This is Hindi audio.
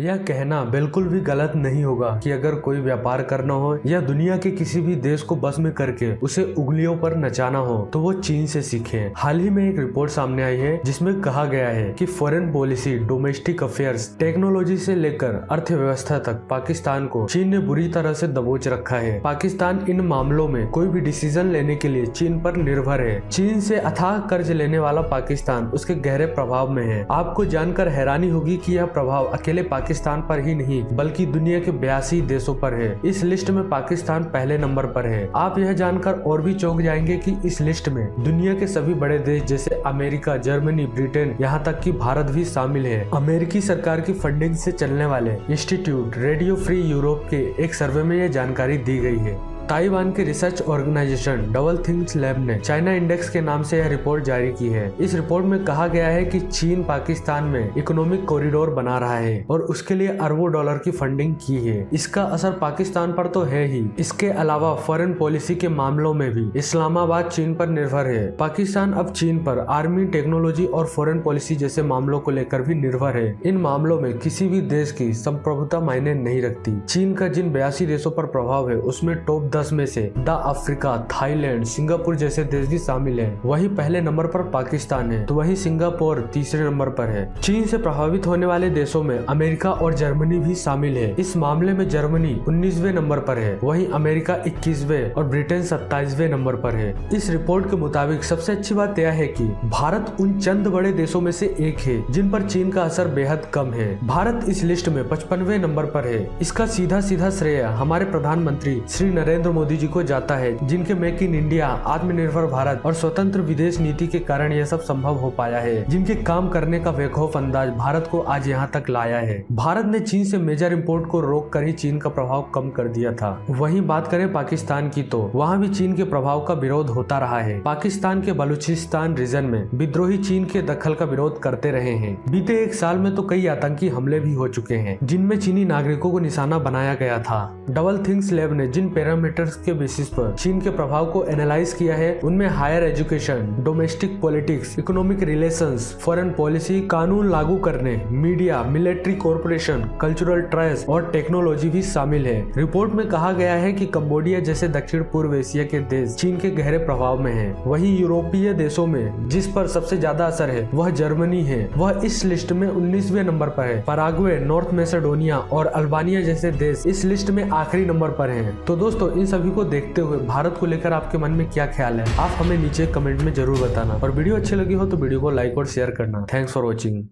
यह कहना बिल्कुल भी गलत नहीं होगा कि अगर कोई व्यापार करना हो या दुनिया के किसी भी देश को बस में करके उसे उंगलियों पर नचाना हो तो वो चीन से सीखे। हाल ही में एक रिपोर्ट सामने आई है जिसमें कहा गया है कि foreign policy, domestic affairs, technology से लेकर अर्थव्यवस्था तक पाकिस्तान को चीन ने बुरी तरह से दबोच रखा है। पाकिस्तान इन मामलों में कोई भी डिसीजन लेने के लिए चीन पर निर्भर है। चीन से अथाह कर्ज लेने वाला पाकिस्तान उसके गहरे प्रभाव में है। आपको जानकर हैरानी होगी कि यह प्रभाव अकेले पाकिस्तान पर ही नहीं बल्कि दुनिया के 82 देशों पर है। इस लिस्ट में पाकिस्तान पहले नंबर पर है। आप यह जानकर और भी चौंक जाएंगे कि इस लिस्ट में दुनिया के सभी बड़े देश जैसे अमेरिका, जर्मनी, ब्रिटेन, यहाँ तक कि भारत भी शामिल है। अमेरिकी सरकार की फंडिंग से चलने वाले इंस्टीट्यूट रेडियो फ्री यूरोप के एक सर्वे में यह जानकारी दी गई है। ताइवान के research organization double things lab ने चाइना इंडेक्स के नाम से यह रिपोर्ट जारी की है। इस रिपोर्ट में कहा गया है कि चीन पाकिस्तान में इकोनॉमिक कॉरिडोर बना रहा है और उसके लिए अरबों डॉलर की फंडिंग की है। इसका असर पाकिस्तान पर तो है ही, इसके अलावा फॉरेन पॉलिसी के मामलों में भी इस्लामाबाद चीन पर निर्भर है। पाकिस्तान अब चीन पर आर्मी, टेक्नोलॉजी और फॉरेन पॉलिसी जैसे मामलों को लेकर भी निर्भर है। इन मामलों में किसी भी देश की संप्रभुता मायने नहीं रखती। चीन का जिन 82 देशों पर प्रभाव है उसमें टॉप 10 में से द अफ्रीका, थाईलैंड, सिंगापुर जैसे देश भी शामिल हैं। वहीं पहले नंबर पर पाकिस्तान है तो वहीं सिंगापुर तीसरे नंबर पर है। चीन से प्रभावित होने वाले देशों में अमेरिका और जर्मनी भी शामिल है। इस मामले में जर्मनी 19वें नंबर पर है, वहीं अमेरिका 21वें और ब्रिटेन 27वें नंबर पर है। इस रिपोर्ट के मुताबिक सबसे अच्छी बात यह है कि भारत उन चंद बड़े देशों में से एक है जिन पर चीन का असर बेहद कम है। भारत इस लिस्ट में 55वें नंबर पर है। इसका सीधा सीधा श्रेय हमारे प्रधानमंत्री श्री नरेंद्र मोदी जी को जाता है, जिनके मेक इन इंडिया, आत्मनिर्भर भारत और स्वतंत्र विदेश नीति के कारण यह सब संभव हो पाया है। जिनके काम करने का बेखौफ अंदाज भारत को आज यहाँ तक लाया है। भारत ने चीन से मेजर इंपोर्ट को रोक कर ही चीन का प्रभाव कम कर दिया था। वहीं बात करें पाकिस्तान की तो वहाँ भी चीन के प्रभाव का विरोध होता रहा है। पाकिस्तान के बलूचिस्तान रीजन में विद्रोही चीन के दखल का विरोध करते रहे हैं। बीते एक साल में तो कई आतंकी हमले भी हो चुके हैं जिनमें चीनी नागरिकों को निशाना बनाया गया था। डबल थिंग्स लैब ने जिन पैरामीटर्स के बेसिस पर चीन के प्रभाव को एनालाइज किया है उनमें higher education, domestic politics, economic relations, foreign policy, कानून लागू करने, media, military corporation, cultural trace और टेक्नोलॉजी भी शामिल है। रिपोर्ट में कहा गया है कि कंबोडिया जैसे दक्षिण पूर्व एशिया के देश चीन के गहरे प्रभाव में है। वहीं यूरोपीय देशों में जिस पर सबसे ज्यादा असर है वह जर्मनी है। वह इस लिस्ट में 19वें नंबर पर है। पराग्वे, नॉर्थ मैसेडोनिया और अल्बानिया जैसे देश इस लिस्ट में आखिरी नंबर पर हैं। तो दोस्तों, इन सभी को देखते हुए भारत को लेकर आपके मन में क्या ख्याल है, आप हमें नीचे कमेंट में जरूर बताना। और वीडियो अच्छी लगी हो तो वीडियो को लाइक और शेयर करना। Thanks for watching.